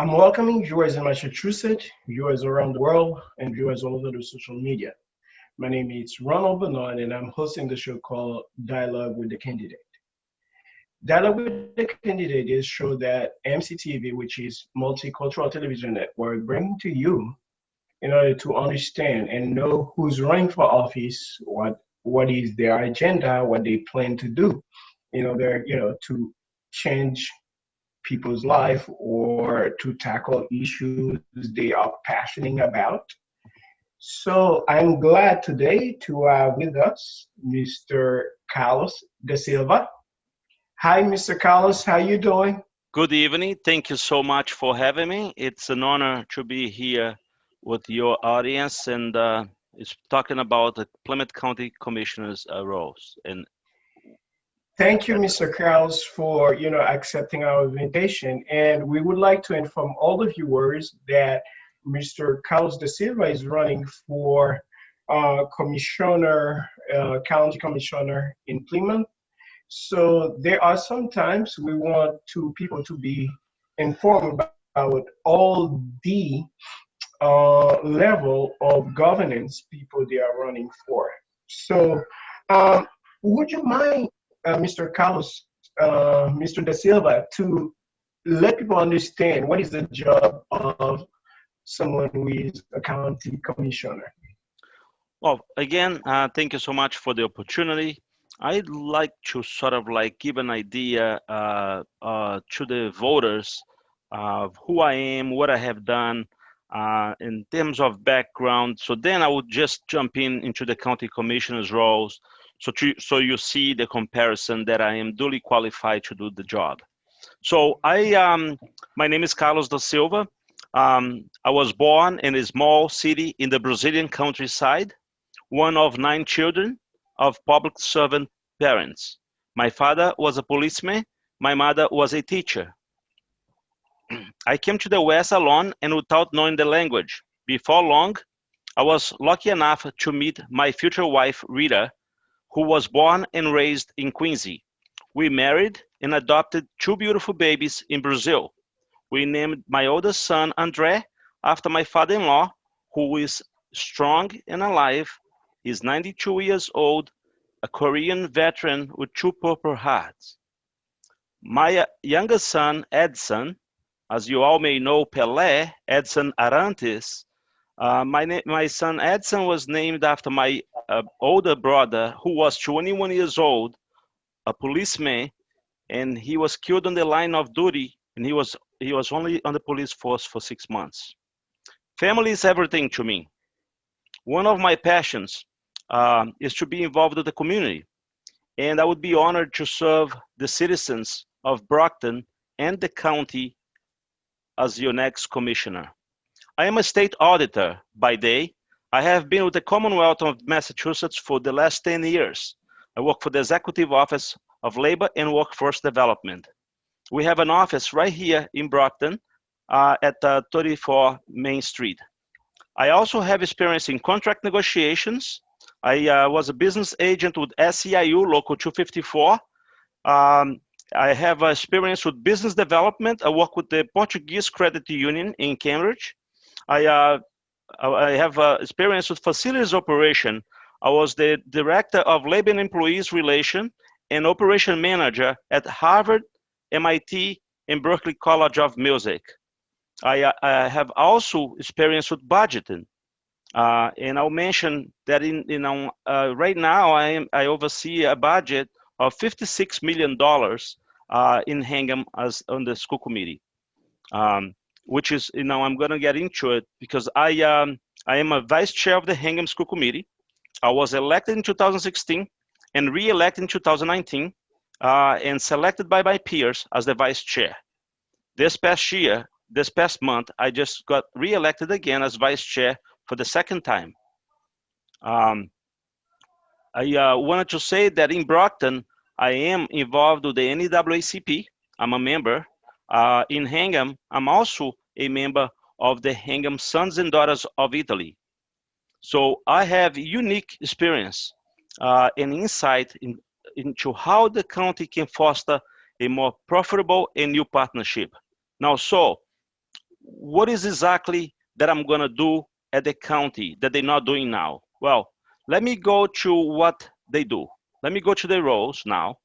I'm welcoming viewers in Massachusetts, viewers around the world, and viewers all over the social media. My name is Ronald Bernard, and I'm hosting the show called Dialogue with the Candidate. Dialogue with the Candidate is a show that MCTV, which is Multicultural Television Network, bring to you in order to understand and know who's running for office, what is their agenda, what they plan to do in order, to change people's life or to tackle issues they are passionate about. So I'm glad today to have with us Mr. Carlos de Silva. Hi, Mr. Carlos. How you doing? Good evening. Thank you so much for having me. It's an honor to be here with your audience and it's talking about the Plymouth County Commissioner's roles. And Thank you, Mr. Carlos, for accepting our invitation. And we would like to inform all the viewers that Mr. Carlos de Silva is running for commissioner, county commissioner in Plymouth. So there are sometimes we want people to be informed about all the level of governance people they are running for. So um, would you mind, Mr. Carlos, Mr. Da Silva, to let people understand what is the job of someone who is a county commissioner? well, again, thank you so much for the opportunity. I'd like to sort of like give an idea to the voters of who I am, what I have done in terms of background. So then I would just jump into the county commissioner's roles. So you see the comparison that I am duly qualified to do the job. So my name is Carlos da Silva. I was born in a small city in the Brazilian countryside, one of 9 children of public servant parents. My father was a policeman. My mother was a teacher. I came to the West alone and without knowing the language. Before long, I was lucky enough to meet my future wife, Rita, who was born and raised in Quincy. We married and adopted 2 beautiful babies in Brazil. We named my oldest son André after my father-in-law, who is strong and alive. He's 92 years old, a Korean veteran with 2 Purple Hearts. My youngest son, Edson, as you all may know, Pelé, Edson Arantes. My son Edson was named after my older brother, who was 21 years old, a policeman, and he was killed on the line of duty, and he was only on the police force for 6 months. Family is everything to me. One of my passions is to be involved with the community, and I would be honored to serve the citizens of Brockton and the county as your next commissioner. I am a state auditor by day. I have been with the Commonwealth of Massachusetts for the last 10 years. I work for the Executive Office of Labor and Workforce Development. We have an office right here in Brockton at 34 Main Street. I also have experience in contract negotiations. I was a business agent with SEIU Local 254. I have experience with business development. I work with the Portuguese Credit Union in Cambridge. I have experience with facilities operation. I was the Director of Labor and Employees Relation and Operation Manager at Harvard, MIT, and Berklee College of Music. I have also experience with budgeting. And I'll mention that right now I oversee a budget of $56 million in Hingham as on the school committee, which is, I'm going to get into it because I am a vice chair of the Hingham School Committee. I was elected in 2016 and re-elected in 2019 and selected by my peers as the vice chair. This past month, I just got re-elected again as vice chair for the second time. I wanted to say that in Brockton, I am involved with the NAACP. I'm a member. In Hingham, I'm also a member of the Hingham Sons and Daughters of Italy. So I have unique experience and insight into how the county can foster a more profitable and new partnership. Now, so what is exactly that I'm gonna do at the county that they're not doing now? Well, let me go to what they do. Let me go to the roles now.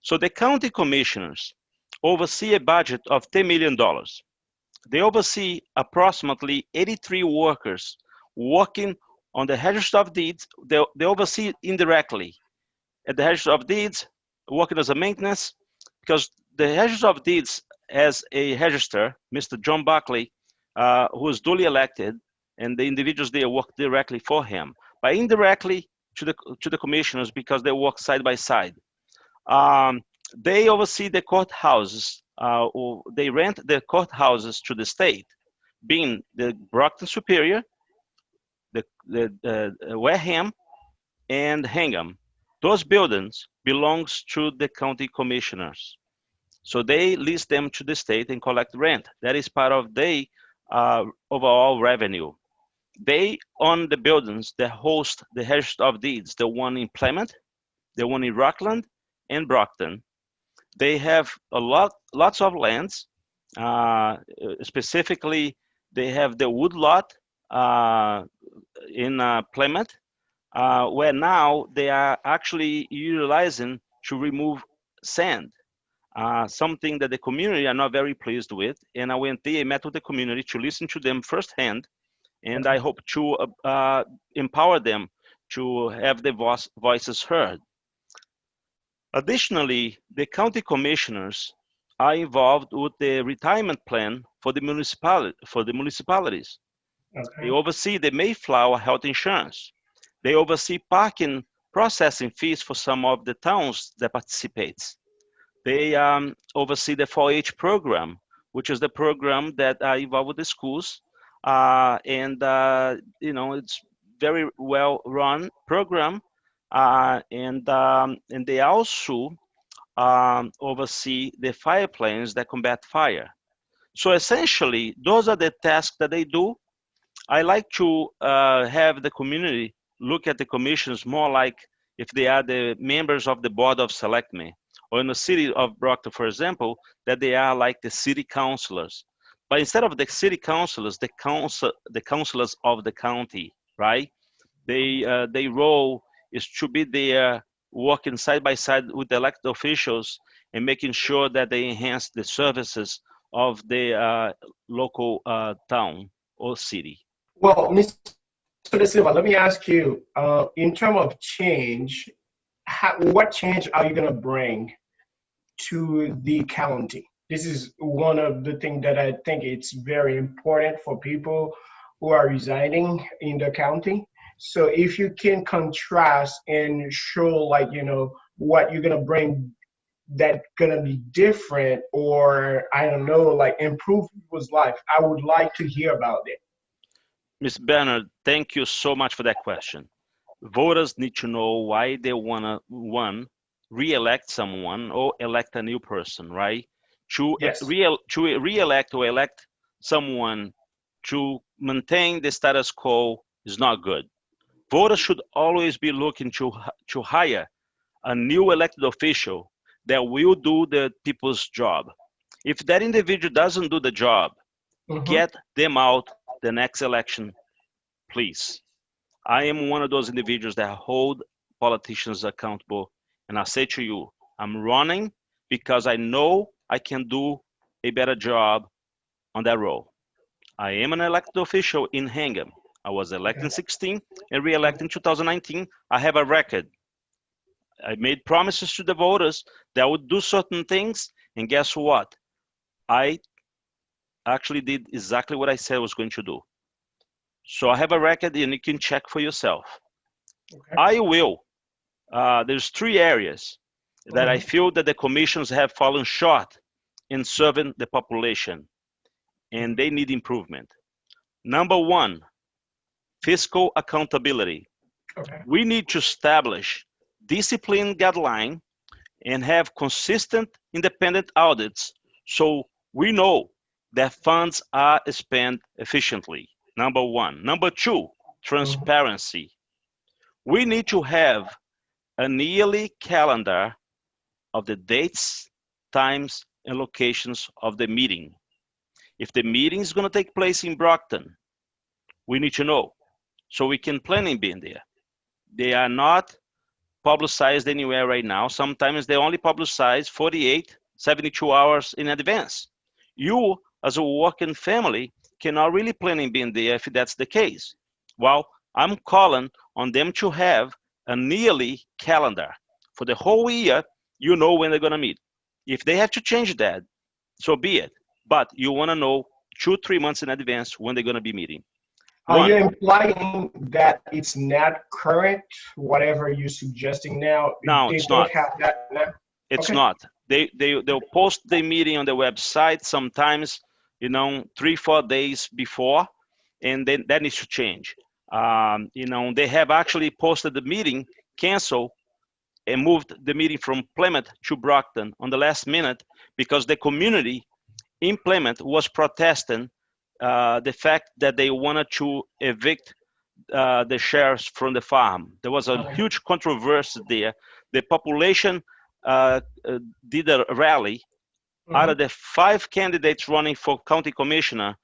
So the county commissioners oversee a budget of $10 million. They oversee approximately 83 workers working on the register of deeds. They oversee indirectly at the register of deeds, working as a maintenance, because the register of deeds has a register, Mr. John Buckley, who is duly elected, and the individuals there work directly for him, but indirectly to the commissioners because they work side by side. Um, they oversee the courthouses, or they rent the courthouses to the state, being the Brockton Superior, the Wareham, and Hingham. Those buildings belongs to the county commissioners. So they lease them to the state and collect rent. That is part of the overall revenue. They own the buildings that host the register of deeds, the one in Plymouth, the one in Rockland, and Brockton. They have lots of lands. Specifically, they have the wood lot in Plymouth, where now they are actually utilizing to remove sand, something that the community are not very pleased with. And I went there, met with the community to listen to them firsthand, and I hope to empower them to have their voices heard. Additionally, the county commissioners are involved with the retirement plan for the municipalities. They Okay. oversee the Mayflower health insurance. They oversee parking processing fees for some of the towns that participates. They oversee the 4-H program, which is the program that involved with the schools, and it's very well run program, and they also oversee the fire planes that combat fire. So essentially, those are the tasks that they do. I like to have the community look at the commissions more like if they are the members of the board of selectmen, or in the city of Brockton, for example, that they are like the city councilors. But instead of the city councilors, the councilors of the county, right? They role is to be there working side by side with the elected officials and making sure that they enhance the services of the local town or city. Well, Mr. De Silva, let me ask you, in terms of change, what change are you going to bring to the county? This is one of the things that I think it's very important for people who are residing in the county. So if you can contrast and show, like, what you're going to bring that going to be different, or I don't know, like improve people's life, I would like to hear about it. Ms. Bernard, thank you so much for that question. Voters need to know why they want to, one, re-elect someone or elect a new person, right? Yes. To re-elect or elect someone to maintain the status quo is not good. Voters should always be looking to hire a new elected official that will do the people's job. If that individual doesn't do the job, Hmm. get them out the next election, please. I am one of those individuals that hold politicians accountable. And I say to you, I'm running because I know I can do a better job on that role. I am an elected official in Hingham. I was elected in Okay. 16 and re-elected in 2019. I have a record. I made promises to the voters that I would do certain things, and guess what? I actually did exactly what I said I was going to do. So I have a record, and you can check for yourself. Okay. I will. There's three areas that I Mhm. feel that the commissions have fallen short in serving the population, and they need improvement. Number one, fiscal accountability. Okay. We need to establish discipline guideline and have consistent independent audits so we know that funds are spent efficiently. Number one. Number two, Mhm. transparency. We need to have a yearly calendar of the dates, times, and locations of the meeting. If the meeting is going to take place in Brockton, we need to know so we can plan on being there. They are not publicized anywhere right now. Sometimes they only publicize 48, 72 hours in advance. You, as a working family, cannot really plan on being there if that's the case. Well, I'm calling on them to have a yearly calendar for the whole year. You know when they're going to meet. If they have to change that, so be it. But you want to know 2-3 months in advance when they're going to be meeting. Are you One, implying that it's not current, whatever you're suggesting now? no, They it's don't not. have that now? It's Okay. not. They'll post the meeting on the website sometimes, 3-4 days before, and then that needs to change. They have actually posted the meeting, cancel, and moved the meeting from Plymouth to Brockton on the last minute because the community in Plymouth was protesting the fact that they wanted to evict the sheriffs from the farm. There was a Okay. huge controversy there. The population uh, did a rally. Out Mhm, of the 5 candidates running for county commissioner,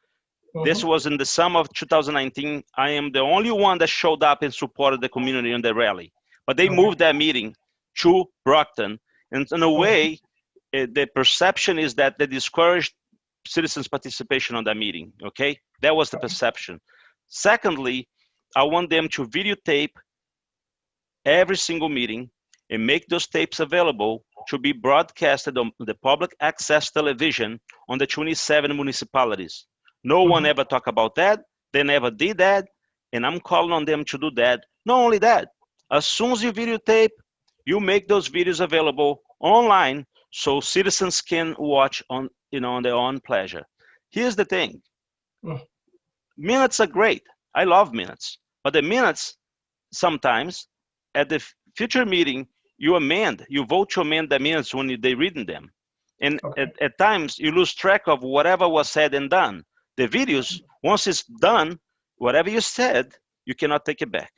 this mhm. was in the summer of 2019. I am the only one that showed up and supported the community on the rally. But they Okay. moved that meeting to Brockton. And in a Mhm. way, the perception is that they discouraged citizens' participation on that meeting. Okay? That was the perception. Secondly, I want them to videotape every single meeting and make those tapes available to be broadcasted on the public access television on the 27 municipalities. No one Mhm. ever talked about that. They never did that. And I'm calling on them to do that. Not only that, as soon as you videotape, you make those videos available online so citizens can watch on their own pleasure. Here's the thing. Mm. Minutes are great. I love minutes. But the minutes sometimes at the future meeting you vote to amend the minutes when they reading them, and Okay. at times you lose track of whatever was said and done. The videos, once it's done, whatever you said, you cannot take it back,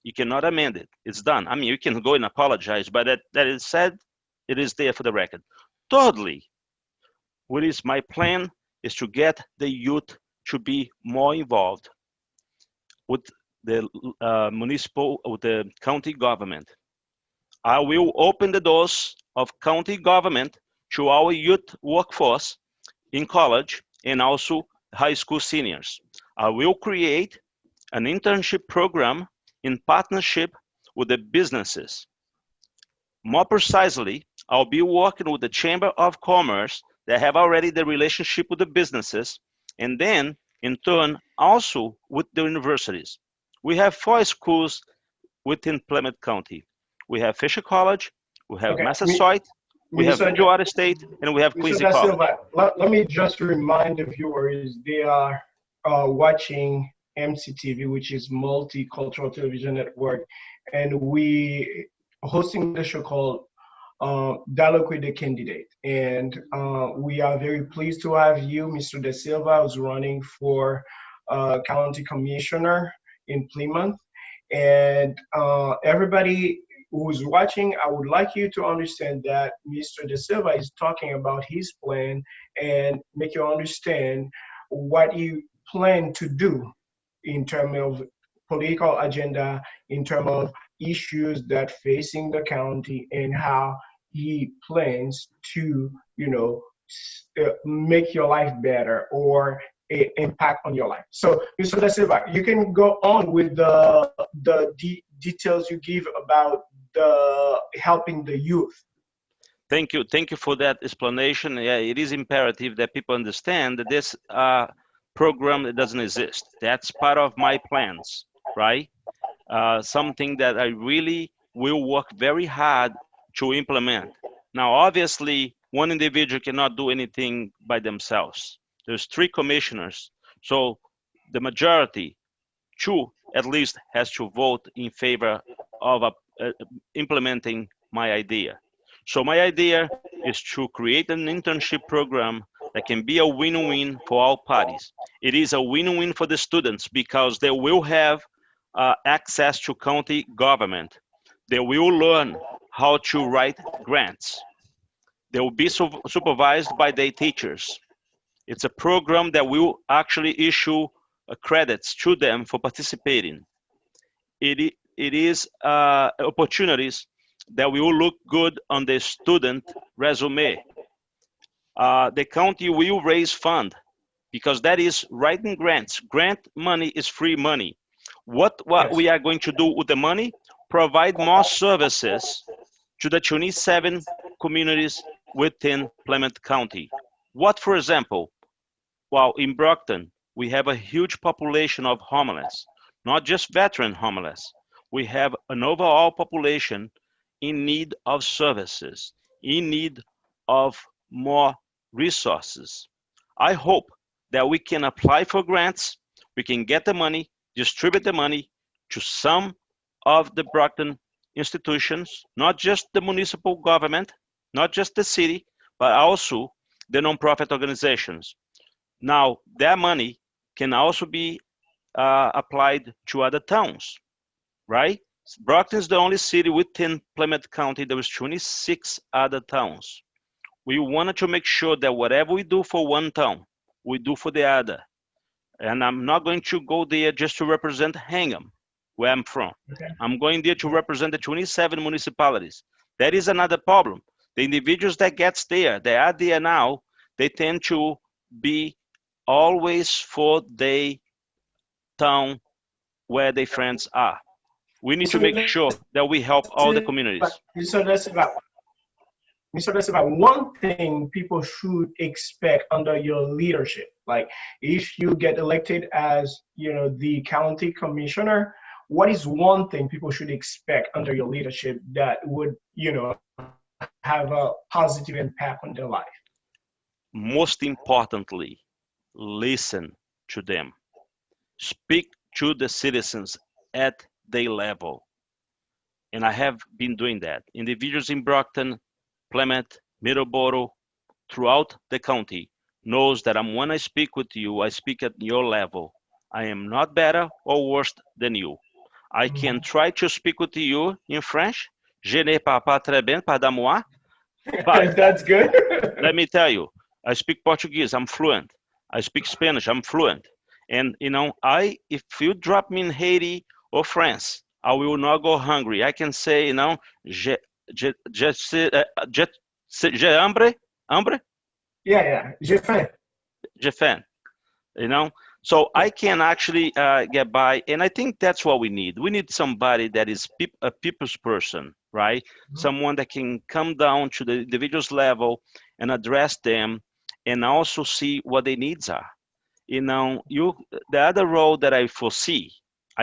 you cannot amend it. It's done. I mean, you can go and apologize, but that is said, it is there for the record. Thirdly, what is my plan is to get the youth to be more involved with the municipal or the county government. I will open the doors of county government to our youth workforce in college and also high school seniors. I will create an internship program in partnership with the businesses. More precisely, I'll be working with the Chamber of Commerce that have already the relationship with the businesses, and then in turn also with the universities. We have 4 schools within Plymouth County. We have Fisher College, we have Okay. Massasoit, we have Mr. Bridgewater State, and we have Mr. Quincy Da College. Silva, let me just remind the viewers they are watching MCTV, which is Multicultural Television Network, and we hosting the show called Dialogue with the Candidate. And we are very pleased to have you, Mr. Da Silva, who's running for County Commissioner in Plymouth. And everybody who's watching, I would like you to understand that Mr. Da Silva is talking about his plan and make you understand what you plan to do in terms of political agenda, in terms of issues that facing the county, and how he plans to, make your life better or impact on your life. So, Mr. Da Silva, you can go on with the details you give about the helping the youth. Thank you for that explanation. Yeah, it is imperative that people understand that this program doesn't exist. That's part of my plans, right? Something that I really will work very hard to implement. Now, obviously, one individual cannot do anything by themselves. There's 3 commissioners, so the majority, 2 at least, has to vote in favor of implementing my idea. So my idea is to create an internship program that can be a win-win for all parties. It is a win-win for the students because they will have access to county government. They will learn how to write grants. They will be supervised by their teachers. It's a program that will actually issue credits to them for participating. It is opportunities that will look good on the student resume. The county will raise fund because that is writing grants. Grant money is free money. What Yes. we are going to do with the money? Provide more services to the 27 communities within Plymouth County. What, for example, while in Brockton, we have a huge population of homeless, not just veteran homeless. We have an overall population in need of services, in need of more resources. I hope that we can apply for grants, we can get the money, distribute the money to some of the Brockton institutions, not just the municipal government, not just the city, but also the nonprofit organizations. Now, that money can also be applied to other towns, right? Brockton is the only city within Plymouth County. There was 26 other towns. We wanted to make sure that whatever we do for one town, we do for the other. And I'm not going to go there just to represent Hingham, where I'm from. Okay. I'm going there to represent the 27 municipalities. That is another problem. The individuals that gets there, they are there now, they tend to be always for the town where their friends are. We need to make sure that we help all the communities. So that's about one thing people should expect under your leadership. Like if you get elected as, the county commissioner, what is one thing people should expect under your leadership that would, have a positive impact on their life? Most importantly, listen to them. Speak to the citizens at their level. And I have been doing that. Individuals in Brockton, Plymouth, Middleborough, throughout the county knows that when I speak with you, I speak at your level. I am not better or worse than you. I can try to speak with you in French. Je ne parle pas très bien, pardon-moi. But That's good. let me tell you, I speak Portuguese, I'm fluent. I speak Spanish, I'm fluent. And if you drop me in Haiti or France, I will not go hungry. I can say, j'ai hambre, Yeah. J'ai faim. j'ai faim. So I can actually get by, and I think that's what we need. We need somebody that is a people's person, right? Someone that can come down to the individual's level and address them, and also see what their needs are. The other role that I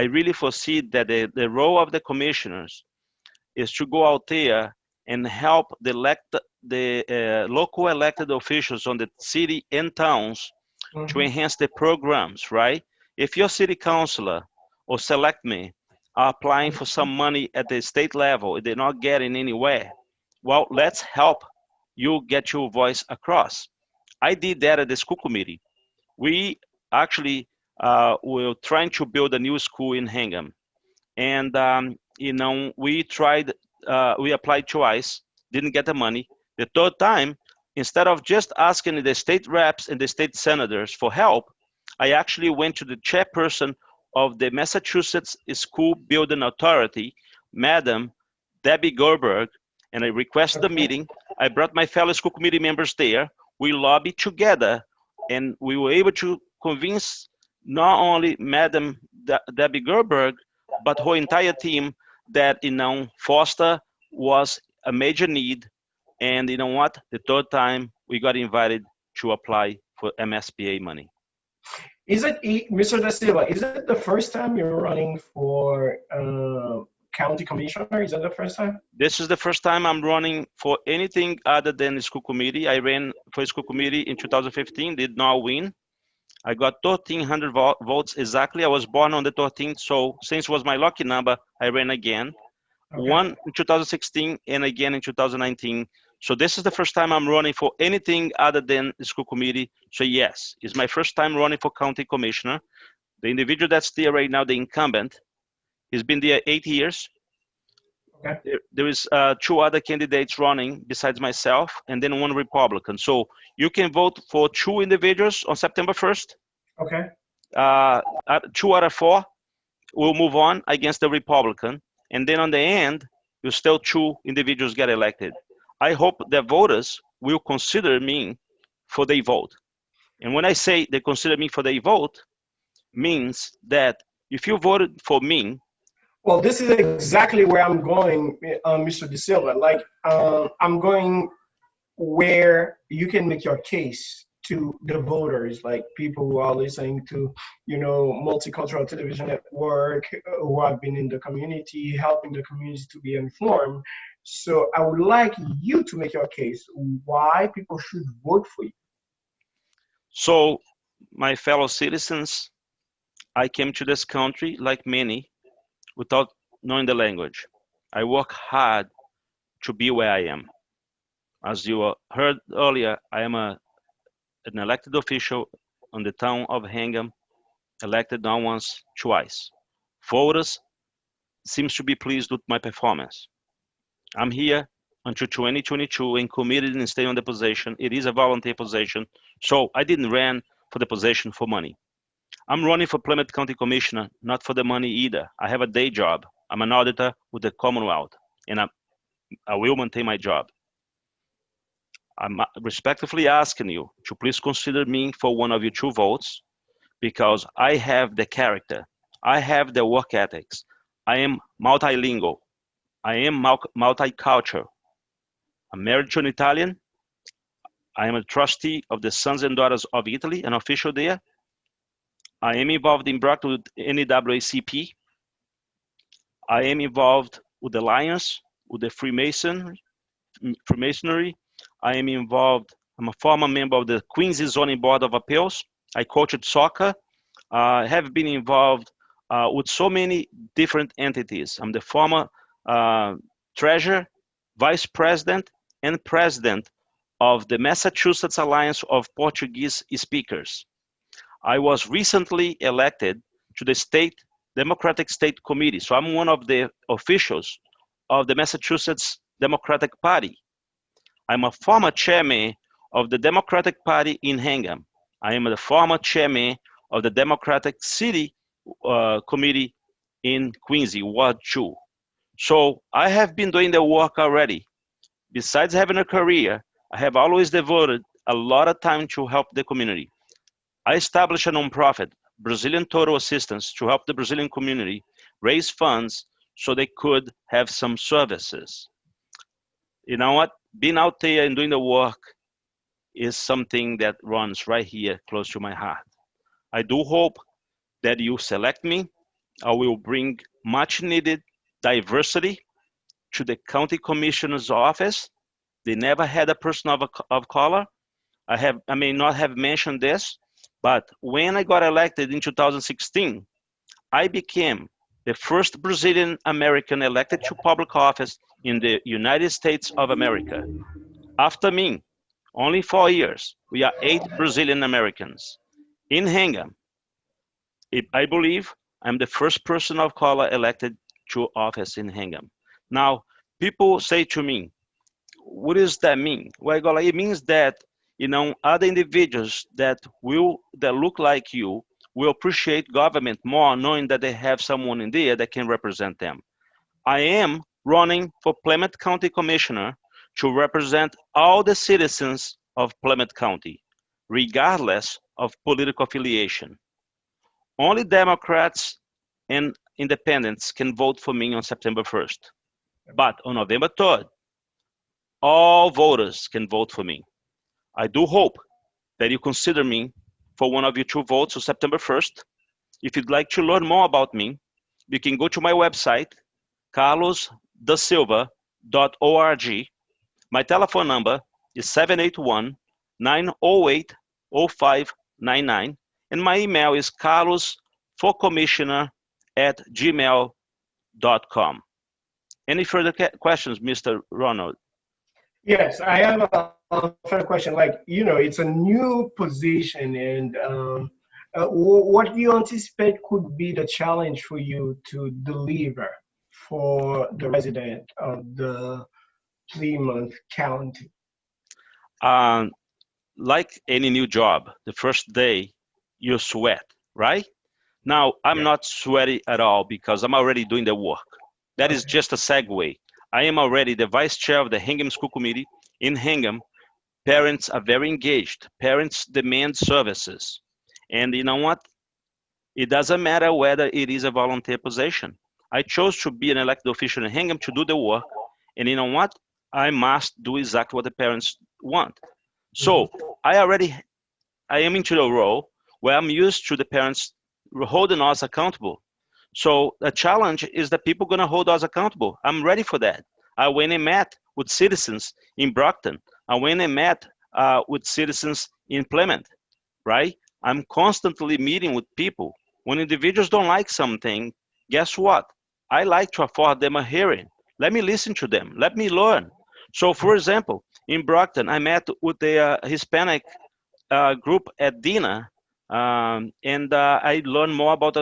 really foresee that the role of the commissioners is to go out there and help the local elected officials on the city and towns to enhance the programs, right? If your city councilor or selectmen are applying for some money at the state level, they're not getting anywhere, well, let's help you get your voice across. I did that at the school committee. We actually were trying to build a new school in Hingham. And, we tried, we applied twice, didn't get the money. The third time, instead of just asking the state reps and the state senators for help, I actually went to the chairperson of the Massachusetts School Building Authority, Madam Debbie Gerberg, and I requested a meeting. I brought my fellow school committee members there. We lobbied together, and we were able to convince not only Madam Debbie Gerberg, but her entire team that, foster was a major need. And you know what? The third time we got invited to apply for MSBA money. Mr. Da Silva, is it the first time you're running for county commissioner? Is that the first time? This is the first time I'm running for anything other than the school committee. I ran for school committee in 2015, did not win. I got 1,300 votes exactly. I was born on the 13th, so since it was my lucky number, I ran again. Won in 2016 and again in 2019. So this is the first time I'm running for anything other than the school committee. So yes, it's my first time running for county commissioner. The individual that's there right now, the incumbent, he's been there 8 years. Okay. There is two other candidates running besides myself, and then one Republican. So you can vote for two individuals on September 1st. Okay. Two out of four will move on against the Republican, and then on the end, you still two individuals get elected. I hope the voters will consider me for their vote. And when I say they consider me for their vote, means that if you voted for me, Well, this is exactly where I'm going, Mr. De Silva. Like, I'm going where you can make your case to the voters, like people who are listening to, multicultural television network, who have been in the community, helping the community to be informed. So I would like you to make your case why people should vote for you. so my fellow citizens, I came to this country like many without knowing the language. I work hard to be where I am. As you heard earlier, I am an elected official on the town of Hingham, elected not once, twice. Voters seems to be pleased with my performance. I'm here until 2022 and committed in staying on the position. It is a volunteer position, so I didn't run for the position for money. I'm running for Plymouth County Commissioner, not for the money either. I have a day job. I'm an auditor with the Commonwealth, and I will maintain my job. I'm respectfully asking you to please consider me for one of your two votes because I have the character. I have the work ethics. I am multilingual. I am multicultural. I'm married to an Italian. I am a trustee of the Sons and Daughters of Italy, an official there. I am involved in Brockton with NAACP. I am involved with the Lions, with the Freemasonry. I am involved, I'm a former member of the Queens Zoning Board of Appeals. I coached soccer. I have been involved with so many different entities. I'm the former treasurer, vice president, and president of the Massachusetts Alliance of Portuguese Speakers. I was recently elected to the Democratic State Committee. So I'm one of the officials of the Massachusetts Democratic Party. I'm a former chairman of the Democratic Party in Hingham. I am the former chairman of the Democratic City Committee in Quincy, Ward 2. So I have been doing the work already. Besides having a career, I have always devoted a lot of time to help the community. I established a nonprofit, Brazilian Total Assistance, to help the Brazilian community raise funds so they could have some services. You know what? Being out there and doing the work is something that runs right here close to my heart. I do hope that you select me. I will bring much needed diversity to the county commissioner's office. They never had a person of color. I may not have mentioned this, but when I got elected in 2016, I became the first Brazilian American elected to public office in the United States of America. After me, only 4 years, we are 8 Brazilian Americans. In Hingham, I believe I'm the first person of color elected to office in Hingham. Now, people say to me, what does that mean? Well, it means that other individuals that look like you will appreciate government more, knowing that they have someone in there that can represent them. I am running for Plymouth County Commissioner to represent all the citizens of Plymouth County, regardless of political affiliation. Only Democrats and independents can vote for me on September 1st. But on November 3rd, all voters can vote for me. I do hope that you consider me for one of your two votes on September 1st. If you'd like to learn more about me, you can go to my website, carlosdasilva.org. My telephone number is 781-908-0599, and my email is carlosforcommissioner@gmail.com. Any further questions, Mr. Ronald? Yes, I have a further question. Like, it's a new position, and what do you anticipate could be the challenge for you to deliver for the resident of the Plymouth County? Um, like any new job, the first day you sweat, right? Now, I'm Yeah. not sweaty at all because I'm already doing the work. That is Okay. just a segue. I am already the vice chair of the Hingham School Committee. In Hingham, parents are very engaged. Parents demand services. And you know what? It doesn't matter whether it is a volunteer position. I chose to be an elected official in Hingham to do the work. And you know what? I must do exactly what the parents want. Mhm. So I am into the role where I'm used to the parents holding us accountable. So the challenge is that people are going to hold us accountable. I'm ready for that. I went and met with citizens in Brockton. I went and met with citizens in Plymouth, right? I'm constantly meeting with people. When individuals don't like something, guess what? I like to afford them a hearing. Let me listen to them. Let me learn. So, for example, in Brockton, I met with the Hispanic group at dinner, and I learned more about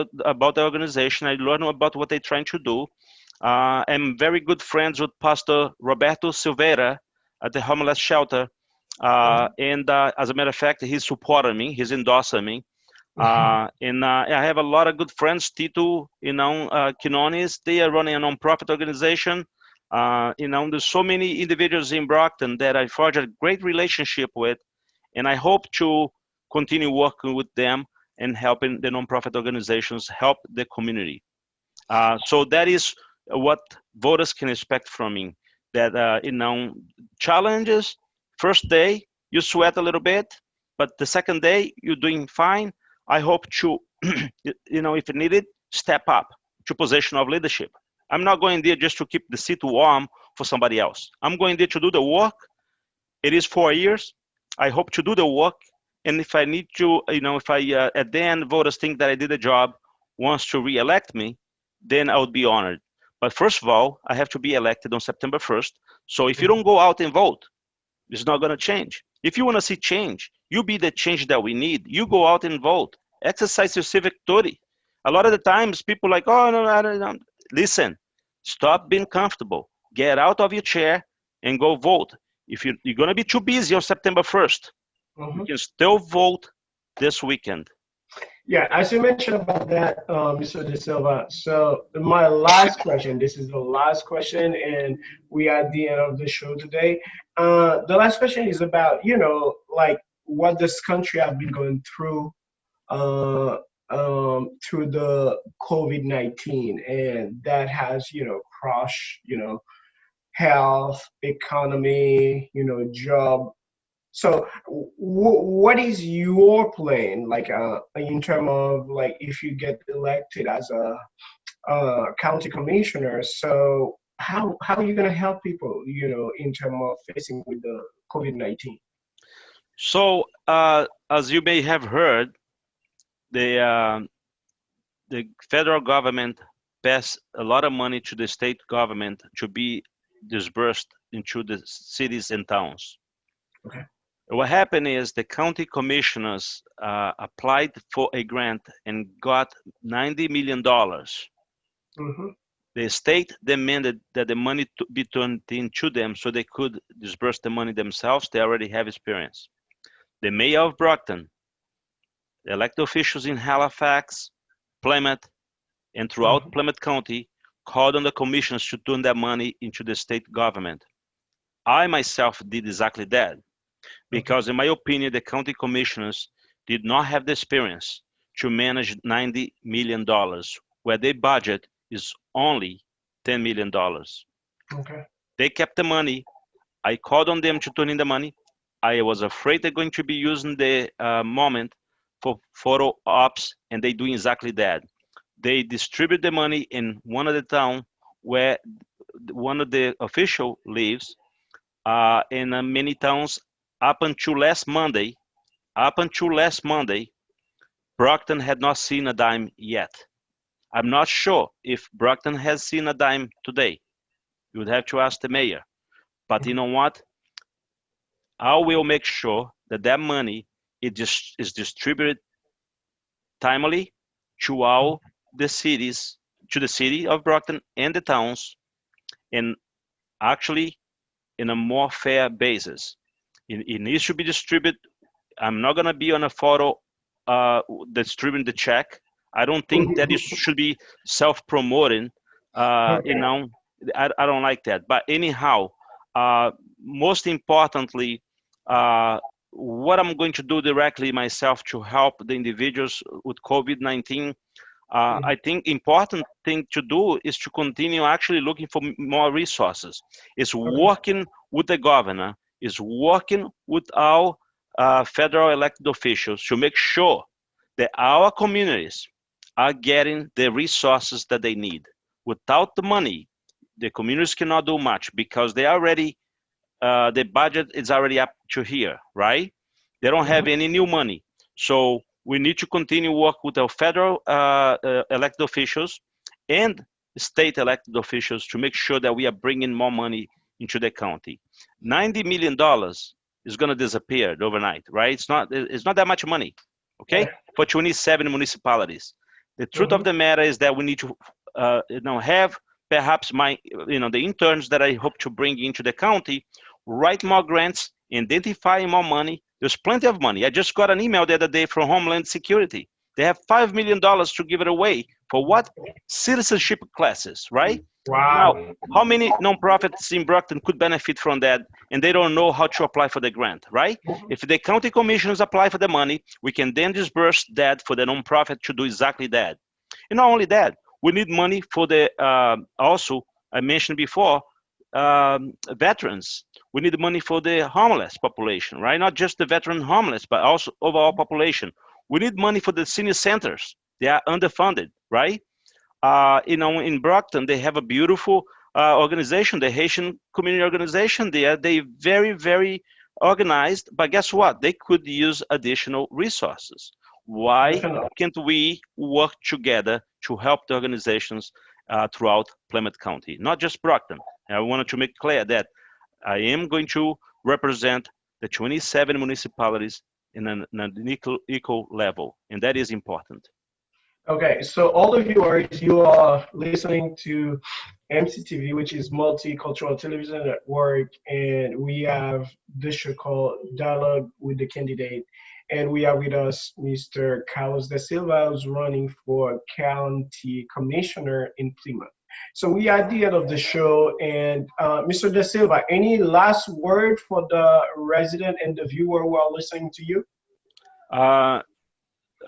the organization. I learned about what they're trying to do. I'm very good friends with Pastor Roberto Silveira at the homeless shelter, and as a matter of fact, he's supporting me. He's endorsing me. Mhm. And I have a lot of good friends. Tito, Quinones, they are running a nonprofit organization. There's so many individuals in Brockton that I forged a great relationship with, and I hope to continue working with them and helping the nonprofit organizations help the community. So that is what voters can expect from me. That challenges. First day you sweat a little bit, but the second day you're doing fine. I hope to, if needed, step up to position of leadership. I'm not going there just to keep the seat warm for somebody else. I'm going there to do the work. It is 4 years. I hope to do the work, and if I need to, if I at the end voters think that I did the job, wants to re-elect me, then I would be honored. But first of all, I have to be elected on September 1st. So if you don't go out and vote, it's not going to change. If you want to see change, you be the change that we need. You go out and vote. Exercise your civic duty. A lot of the times, people like, oh no, I don't know. Listen, stop being comfortable. Get out of your chair and go vote. If you're going to be too busy on September 1st, you Mhm. can still vote this weekend. Yeah, as you mentioned about that, Mr. De Silva. So my last question, this is the last question, and we are at the end of the show today. The last question is about, like what this country have been going uh, through the COVID-19, and that has, crushed, health, economy, job. So, what is your plan, like, in terms of like if you get elected as a county commissioner? So, how are you gonna help people, in terms of facing with the COVID-19? So, as you may have heard, the uh, the federal government passed a lot of money to the state government to be disbursed into the cities and towns. Okay. What happened is the county commissioners applied for a grant and got $90 million. Mm-hmm. The state demanded that the money to be turned into them so they could disburse the money themselves. They already have experience. The mayor of Brockton, the elected officials in Halifax, Plymouth, and throughout Mm-hmm. Plymouth County called on the commissioners to turn that money into the state government. I myself did exactly that Okay. because, in my opinion, the county commissioners did not have the experience to manage $90 million, where their budget is only $10 million. Okay. They kept the money. I called on them to turn in the money. I was afraid they're going to be using the moment for photo ops, and they do exactly that. They distribute the money in one of the town where one of the official lives. In many towns, up until last Monday, Brockton had not seen a dime yet. I'm not sure if Brockton has seen a dime today. You would have to ask the mayor. But you know what? I will make sure that that money is distributed timely to all the cities to the city of Brockton and the towns, and actually in a more fair basis. It needs to be distributed. I'm not gonna be on a photo distributing the check. I don't think that it should be self-promoting. You Okay. know, I don't like that. But anyhow, most importantly, what I'm going to do directly myself to help the individuals with COVID-19, I think important thing to do is to continue actually looking for more resources. It's Okay. working with the governor, is working with our federal elected officials to make sure that our communities are getting the resources that they need. Without the money, the communities cannot do much because they already the budget is already up to here, right? They don't have Mhm. any new money. So we need to continue work with our federal elected officials and state elected officials to make sure that we are bringing more money into the county. $90 million is going to disappear overnight, right? It's not that much money, okay? Yeah. For 27 municipalities. The truth of Mhm. the matter is that we need to, have perhaps the interns that I hope to bring into the county write more grants, identify more money. There's plenty of money. I just got an email the other day from Homeland Security. They have $5 million to give it away for what? Citizenship classes, right? Now, Wow. how many nonprofits in Brockton could benefit from that and they don't know how to apply for the grant, right? Mhm. If the county commissioners apply for the money, we can then disperse that for the nonprofit to do exactly that. And not only that, we need money for the also I mentioned before veterans. We need money for the homeless population, right? Not just the veteran homeless, but also overall population. We need money for the senior centers. They are underfunded, right? In Brockton, they have a beautiful organization, the Haitian community organization. They very, very organized, but guess what? They could use additional resources. Why Definitely. can't we work together to help the organizations throughout Plymouth County, not just Brockton? I wanted to make clear that I am going to represent the 27 municipalities in an equal level, and that is important. Okay, so all the viewers, you are listening to MCTV, which is Multicultural Television Network, and we have this show called Dialogue with the Candidate. And we are with us Mr. Carlos da Silva, who's running for County Commissioner in Plymouth. So we are at the end of the show, and Mr. da Silva, any last word for the resident and the viewer who are listening to you? Uh,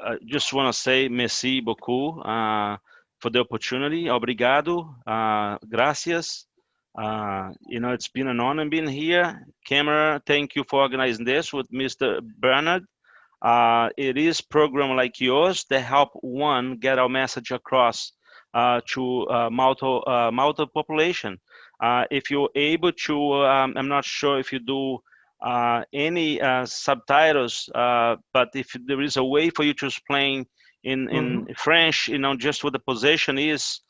I just want to say merci beaucoup for the opportunity. Obrigado. Gracias. It's been an honor being here. Camera, thank you for organizing this with Mr. Bernard. It is program like yours that help one get our message across to Malta population. If you're able to, I'm not sure if you do any subtitles, but if there is a way for you to explain in Mhm. French, just what the position is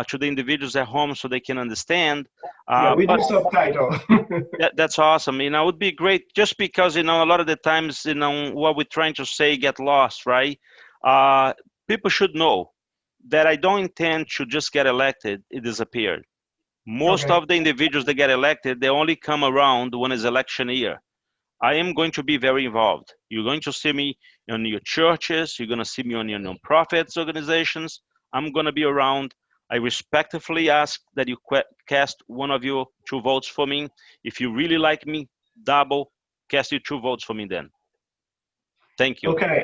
to the individuals at home so they can understand. Yeah, we do But subtitle. that's awesome. It would be great just because, a lot of the times, what we're trying to say get lost, right? Uh, People should know that I don't intend to just get elected, it disappeared. Most Okay. of the individuals that get elected, they only come around when it's election year. I am going to be very involved. You're going to see me on your churches. You're going to see me on your nonprofits organizations. I'm going to be around. I respectfully ask that you cast one of your 2 votes for me. If you really like me, double cast your 2 votes for me then. Thank you. Okay.